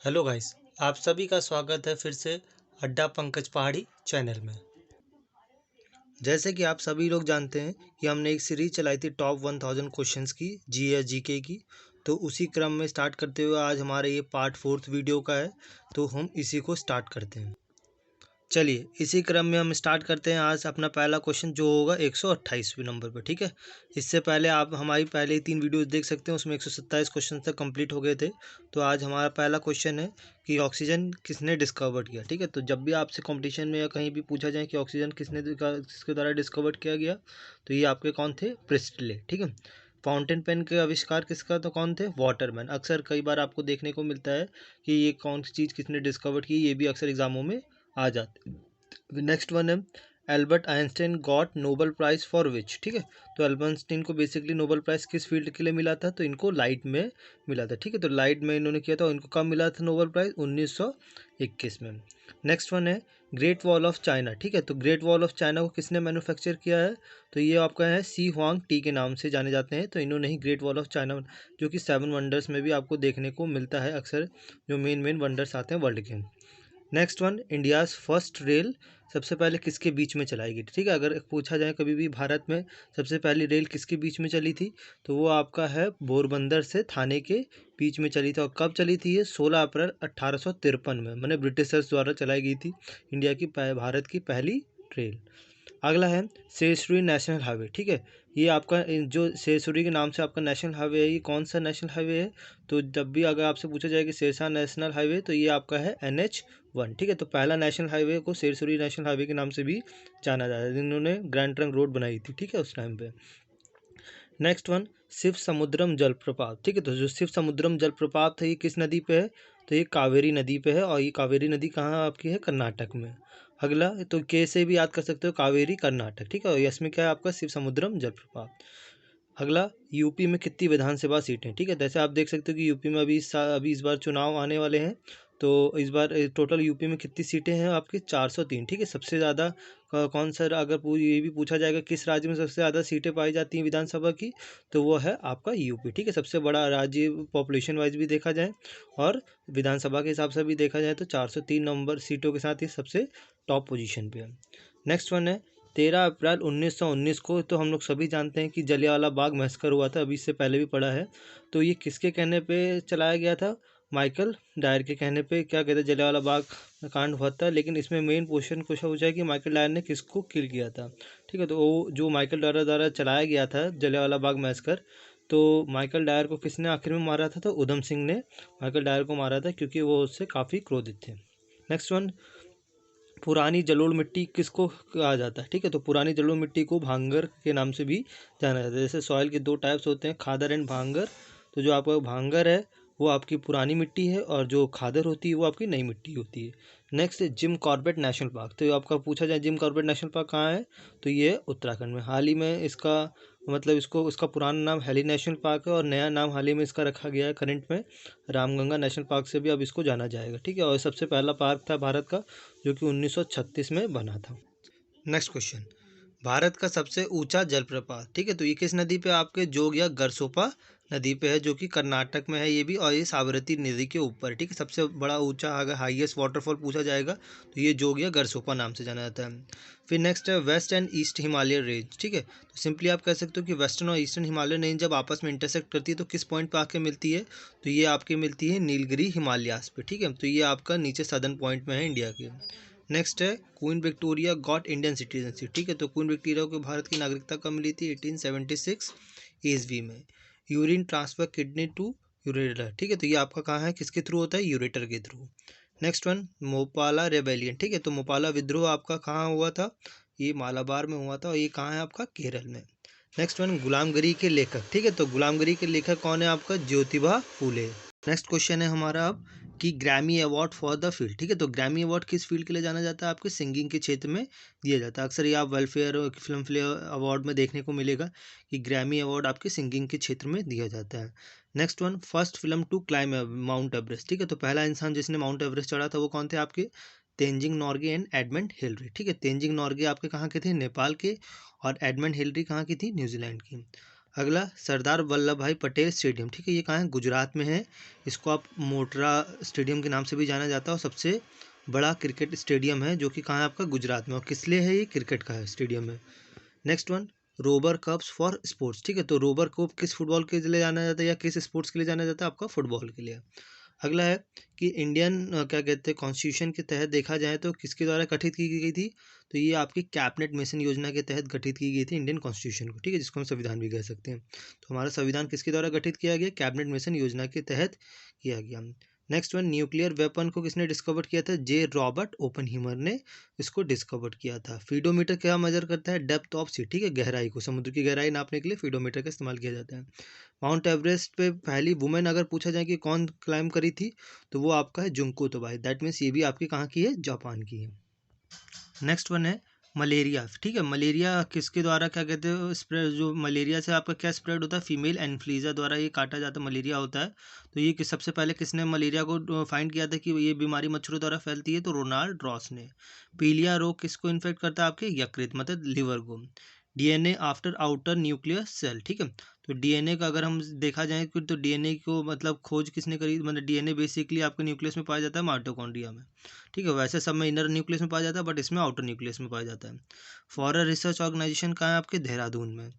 Hello guys, आप सभी का स्वागत है फिर से अड्डा पंकज पहाड़ी चैनल में। जैसे कि आप सभी लोग जानते हैं कि हमने एक सीरीज चलाई थी टॉप 1000 क्वेश्चंस की जीएस जीके की। तो उसी क्रम में स्टार्ट करते हुए आज हमारा ये पार्ट 4 वीडियो का है। तो हम इसी को स्टार्ट करते हैं। चलिए इसी क्रम में हम स्टार्ट करते हैं आज अपना पहला क्वेश्चन जो होगा 128वें नंबर पर। ठीक है, इससे पहले आप हमारी पहले ही 3 वीडियोस देख सकते हैं, उसमें 127 क्वेश्चन तक कंप्लीट हो गए थे। तो आज हमारा पहला क्वेश्चन है कि ऑक्सीजन किसने डिस्कवर किया। ठीक है, तो जब भी आपसे कंपटीशन में या कहीं भी पूछा जाए कि ऑक्सीजन किसके द्वारा डिस्कवर किया गया, तो ये आपके कौन थे? प्रिस्टले। ठीक है, फाउंटेन पेन के आविष्कार किसका तो कौन थे? वाटरमैन। अक्सर कई बार आपको देखने को मिलता है कि ये कौन सी चीज़ किसने डिस्कवर की, ये भी अक्सर एग्जामों में आ जाते। नेक्स्ट वन है Albert Einstein got Nobel Prize for which. ठीक है, तो एल्बर्ट आइंस्टाइन को बेसिकली नोबेल प्राइज किस फील्ड के लिए मिला था? तो इनको लाइट में मिला था। ठीक है, तो लाइट में इन्होंने किया था। इनको कब मिला था नोबेल प्राइज? 1921 में। नेक्स्ट वन है ग्रेट वॉल ऑफ चाइना। ठीक है, तो ग्रेट वॉल ऑफ चाइना को किसने मैन्युफैक्चर किया है? तो ये आपका है सी हुआंग टी के नाम से जाने जाते हैं। तो इन्होंने ही ग्रेट वॉल ऑफ चाइना, जो कि 7 वंडर्स में भी आपको देखने को मिलता है अक्सर, जो मेन मेन वंडर्स आते हैं वर्ल्ड के। Next one India's first rail सबसे पहले किसके बीच में चलाई गई? ठीक है, अगर पूछा जाए कभी भी भारत में सबसे पहली रेल किसके बीच में चली थी, तो वो आपका है पोरबंदर से थाने के बीच में चली थी। और कब चली थी ये? 16 अप्रैल 1853 में, मैंने ब्रिटिशर्स द्वारा चलाई गई थी इंडिया की भारत की पहली रेल। अगला है शेरसुरी नेशनल हाईवे। ठीक है, ये आपका जो शेरसुरी के नाम से आपका नेशनल हाईवे है, ये कौन सा नेशनल हाईवे है? तो जब भी अगर आपसे पूछा जाए कि शेरशाह नेशनल हाईवे, तो ये आपका है NH1। ठीक है, तो पहला नेशनल हाईवे को शेरसुरी नेशनल हाईवे के नाम से भी जाना जाता है, जिन्होंने ग्रैंड ट्रंक रोड बनाई थी। ठीक है, उस टाइम पे। नेक्स्ट वन शिव समुद्रम जलप्रपात। ठीक है, तो जो शिव समुद्रम जलप्रपात है ये किस नदी पे है? तो ये कावेरी नदी पे है। और ये कावेरी नदी कहाँ आपकी है? कर्नाटक में। अगला तो के से भी याद कर सकते हो, कावेरी कर्नाटक। ठीक है, और इसमें क्या है आपका? शिव समुद्रम जलप्रपात। अगला यूपी में कितनी विधानसभा सीटें? ठीक है, जैसे आप देख सकते हो कि यूपी में अभी इस बार चुनाव आने वाले हैं। तो इस बार टोटल यूपी में कितनी सीटें हैं आपकी? 403। ठीक है, सबसे ज़्यादा कौन सा, अगर ये भी पूछा जाएगा किस राज्य में सबसे ज़्यादा सीटें पाई जाती हैं विधानसभा की, तो वो है आपका यूपी। ठीक है, सबसे बड़ा राज्य पॉपुलेशन वाइज भी देखा जाए और विधानसभा के हिसाब से भी देखा जाए तो 403 नंबर सीटों के साथ ये सबसे टॉप पोजीशन पे है। नेक्स्ट वन है 13 अप्रैल 1919 को, तो हम लोग सभी जानते हैं कि जलियांवाला बाग मैसेकर हुआ था, अभी इससे पहले भी पढ़ा है। तो ये किसके कहने पे चलाया गया था? माइकल डायर के कहने पे क्या कहते हैं जलियांवाला बाग कांड हुआ था। लेकिन इसमें मेन क्वेश्चन पूछा है कि माइकल डायर ने किसको किल किया था। ठीक है, तो वो जो माइकल डायर द्वारा चलाया गया था जलियांवाला बाग मैसेकर, तो माइकल डायर को किसने आखिर में मारा था? तो उधम सिंह ने माइकल डायर को मारा था, क्योंकि वो उससे काफ़ी क्रोधित थे। नेक्स्ट वन पुरानी जलोढ़ मिट्टी किसको कहा जाता है? ठीक है, तो पुरानी जलोढ़ मिट्टी को भांगर के नाम से भी जाना जाता है। जैसे सॉइल के 2 टाइप्स होते हैं, खादर एंड भांगर। तो जो आपका भांगर है वो आपकी पुरानी मिट्टी है, और जो खादर होती है वो आपकी नई मिट्टी होती है। Next Jim Corbett national park. तो आपका पूछा जाए जिम कॉर्बेट नेशनल पार्क कहाँ है, तो ये उत्तराखंड में। हाल ही में इसका मतलब इसका पुराना नाम हेली नेशनल पार्क है, और नया नाम हाल ही में इसका रखा गया है करंट में रामगंगा नेशनल पार्क से भी अब इसको जाना जाएगा। ठीक है, और सबसे पहला पार्क था भारत का, जो कि 1936 में बना था। नेक्स्ट क्वेश्चन भारत का सबसे ऊंचा जलप्रपात। ठीक है, तो ये किस नदी पे आपके? जोग या गरसोपा नदी पे है, जो कि कर्नाटक में है ये भी, और ये साबरमती नदी के ऊपर। ठीक है, सबसे बड़ा ऊंचा अगर हाईएस्ट वाटरफॉल पूछा जाएगा तो ये जोग या गरसोपा नाम से जाना जाता है। फिर नेक्स्ट है west and east Himalaya range. ठीक है, तो सिंपली आप कह सकते हो कि वेस्टर्न और ईस्टर्न हिमालय रेंज जब आपस में इंटरसेक्ट करती है तो किस पॉइंट पे आके मिलती है? तो ये आपके मिलती है नीलगिरी हिमालयास पे। ठीक है, तो ये आपका नीचे सदर्न पॉइंट में है इंडिया के। नेक्स्ट है queen Victoria got Indian citizenship. ठीक है, तो क्वीन विक्टोरिया को भारत की नागरिकता कब मिली थी? 1876 ईस्वी में। Urine transfer kidney to ureter. ठीक है, तो ये आपका कहाँ है, किसके थ्रू होता है? यूरेटर के थ्रू। Next one Moplah rebellion. ठीक है, तो मोपाला विद्रोह आपका कहाँ हुआ था? ये मालाबार में हुआ था, और ये कहाँ है आपका? केरल में। नेक्स्ट वन गुलामगिरी के लेखक। ठीक है, तो गुलामगिरी के लेखक कौन है आपका? ज्योतिबा फूले। नेक्स्ट क्वेश्चन है हमारा अब कि Grammy award for the field. ठीक है, तो ग्रैमी अवार्ड किस फील्ड के लिए जाना जाता है? आपके सिंगिंग के क्षेत्र में दिया जाता है। अक्सर ये आप वेलफेयर और फिल्म फेयर अवार्ड में देखने को मिलेगा कि ग्रैमी अवार्ड आपके सिंगिंग के क्षेत्र में दिया जाता है। Next one first film to climb Mount Everest. ठीक है, तो पहला इंसान जिसने माउंट एवरेस्ट चढ़ा था वो कौन थे आपके? Tenzing Norgay and Edmund Hillary. ठीक है, तेंजिंग नॉर्गे आपके कहाँ के थे? नेपाल के। और एडमंड हिलरी कहाँ की थी? न्यूजीलैंड की। अगला सरदार वल्लभ भाई पटेल स्टेडियम, ठीक है, ये कहाँ है? गुजरात में है। इसको आप मोटरा स्टेडियम के नाम से भी जाना जाता है और सबसे बड़ा क्रिकेट स्टेडियम है जो कि कहाँ है? आपका गुजरात में। और किस लिए है? ये क्रिकेट का है स्टेडियम है। Next one, Rober cups for sports, ठीक है, तो रोबर कप किस फुटबॉल के लिए जाना जाता है या किस स्पोर्ट्स के लिए जाना जाता है? आपका फुटबॉल के लिए। अगला है कि इंडियन क्या कहते हैं कॉन्स्टिट्यूशन के तहत देखा जाए तो किसके द्वारा गठित की गई थी? तो ये आपकी कैबिनेट मिशन योजना के तहत गठित की गई थी इंडियन कॉन्स्टिट्यूशन को, ठीक है, जिसको हम संविधान भी कह सकते हैं। तो हमारा संविधान किसके द्वारा गठित किया गया? कैबिनेट मिशन योजना के तहत किया गया। नेक्स्ट वन, न्यूक्लियर वेपन को किसने डिस्कवर किया था? जे रॉबर्ट ओपनहीमर ने इसको डिस्कवर किया था। फीडोमीटर क्या मेजर करता है? डेप्थ ऑफ सी, ठीक है, गहराई को, समुद्र की गहराई नापने के लिए फीडोमीटर का इस्तेमाल किया जाता है। माउंट एवरेस्ट पे पहली वुमेन अगर पूछा जाए कि कौन क्लाइम करी थी, तो वो आपका है जुंको तोबाई। दैट मीन्स ये भी आपकी कहाँ की है? जापान की है। नेक्स्ट वन है मलेरिया, ठीक है, मलेरिया किसके द्वारा क्या कहते हैं स्प्रेड? जो मलेरिया से आपका क्या स्प्रेड होता है? फीमेल एनफ्लूएंजा द्वारा ये काटा जाता है, मलेरिया होता है। तो ये सबसे पहले किसने मलेरिया को फाइंड किया था कि ये बीमारी मच्छरों द्वारा फैलती है? तो रोनाल्ड रॉस ने। पीलिया रोग किसको इन्फेक्ट करता है? आपके यकृत मतलब लिवर को। DNA after outer nuclear cell, ठीक है, तो डीएनए का अगर हम देखा जाए तो डीएनए को मतलब खोज किसने करी? मतलब डीएनए बेसिकली आपके न्यूक्लियस में पाया जाता है माइटोकॉन्ड्रिया में, ठीक है, वैसे सब में इनर न्यूक्लियस में पाया जाता है बट इसमें आउटर न्यूक्लियस में पाया जाता है। फॉरेन रिसर्च ऑर्गेनाइजेशन कहाँ है? आपके देहरादून में।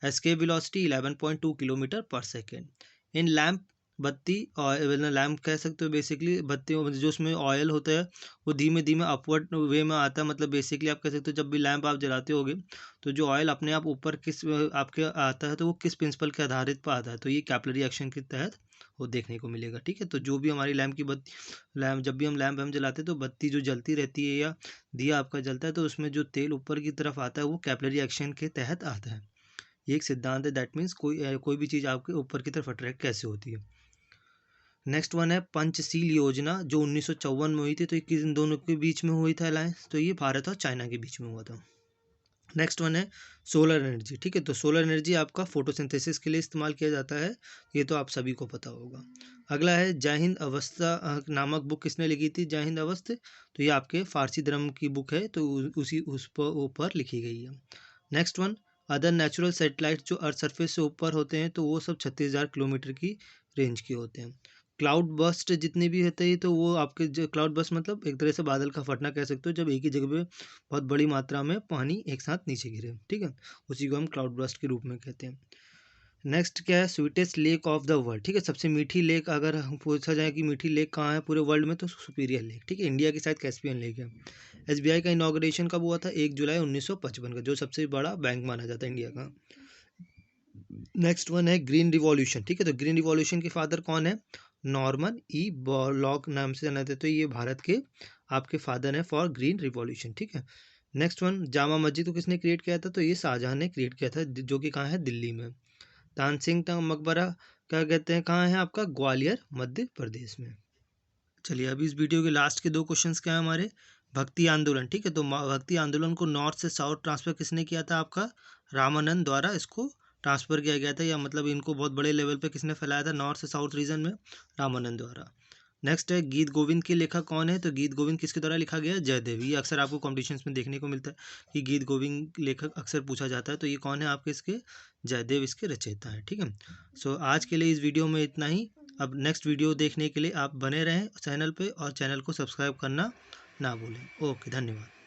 एस्केप वेलोसिटी 11.2 किलोमीटर पर सेकेंड। इन लैम्प, बत्ती और लैम्प कह सकते हो बेसिकली बत्ती जो उसमें ऑयल होता है वो धीमे धीमे अपवर्ड वे में आता है। मतलब बेसिकली आप कह सकते हो जब भी लैम्प आप जलाते होगे तो जो ऑयल अपने आप ऊपर किस आपके आता है तो वो किस प्रिंसिपल के आधारित पर आता है? तो ये कैपिलरी एक्शन के तहत वो देखने को मिलेगा, ठीक है। तो जो भी हमारी लैम्प की बत्ती, लैम्प जब भी हम लैम्प जलाते हैं तो बत्ती जो जलती रहती है या दिया आपका जलता है तो उसमें जो तेल ऊपर की तरफ आता है वो कैपिलरी एक्शन के तहत आता है। ये एक सिद्धांत है। दैट मीन्स कोई भी चीज़ आपके ऊपर की तरफ अट्रैक्ट कैसे होती है। नेक्स्ट वन है पंचशील योजना जो 1954 में हुई थी। तो ये किन दोनों के बीच में हुई था अलायंस? तो ये भारत और चाइना के बीच में हुआ था। नेक्स्ट वन है सोलर एनर्जी, ठीक है, तो सोलर एनर्जी आपका फोटोसिंथेसिस के लिए इस्तेमाल किया जाता है, ये तो आप सभी को पता होगा। अगला है जय हिंद अवस्था नामक बुक किसने लिखी थी? जय हिंद अवस्था, तो ये आपके फारसी धर्म की बुक है तो उसी उस पर ऊपर लिखी गई है। Next one, other natural satellite जो अर्थ सरफेस से ऊपर होते हैं तो वो सब 36,000 किलोमीटर की रेंज के होते हैं। क्लाउड बस्ट जितने भी होते हैं तो वो आपके जो क्लाउड बस्ट मतलब एक तरह से बादल का फटना कह सकते हो, जब एक ही जगह पे बहुत बड़ी मात्रा में पानी एक साथ नीचे गिरे, ठीक है, उसी को हम क्लाउड बस्ट के रूप में कहते हैं। नेक्स्ट क्या है? Sweetest lake of the world, ठीक है, सबसे मीठी लेक अगर हम पूछा जाए कि मीठी लेक कहाँ है पूरे वर्ल्ड में तो सुपीरियर लेक, ठीक है, इंडिया की शायद कैस्पियन लेक है। एसबीआई का इनॉग्रेशन कब हुआ था? 1 जुलाई 1955 का, जो सबसे बड़ा बैंक माना जाता है इंडिया का। नेक्स्ट वन है ग्रीन रिवॉल्यूशन, ठीक है, तो ग्रीन रिवॉल्यूशन के फादर कौन है? नॉर्मन ई बॉरलॉग नाम से जाना जाता है, तो ये भारत के आपके फादर हैं फॉर ग्रीन रिवॉल्यूशन, ठीक है। नेक्स्ट वन, जामा मस्जिद को किसने क्रिएट किया था? तो ये शाहजहां ने क्रिएट किया था, जो कि कहाँ है? दिल्ली में। तानसेन का मकबरा क्या कहते हैं कहाँ है? आपका ग्वालियर मध्य प्रदेश में। चलिए अभी इस वीडियो के लास्ट के 2 क्वेश्चंस क्या है हमारे? भक्ति आंदोलन, ठीक है, तो भक्ति आंदोलन को नॉर्थ से साउथ ट्रांसफर किसने किया था? आपका रामानंद द्वारा इसको ट्रांसफर किया गया था, या मतलब इनको बहुत बड़े लेवल पे किसने फैलाया था नॉर्थ से साउथ रीजन में? रामानंद द्वारा। नेक्स्ट है गीत गोविंद के लेखक कौन है? तो गीत गोविंद किसके द्वारा लिखा गया है? जयदेव। ये अक्सर आपको कॉम्पिटिशन्स में देखने को मिलता है कि गीत गोविंद लेखक अक्सर पूछा जाता है, तो ये कौन है आपके? इसके जयदेव इसके रचयिता है, ठीक है। सो आज के लिए इस वीडियो में इतना ही। अब नेक्स्ट वीडियो देखने के लिए आप बने रहें चैनल पे और चैनल को सब्सक्राइब करना ना भूलें। ओके, धन्यवाद।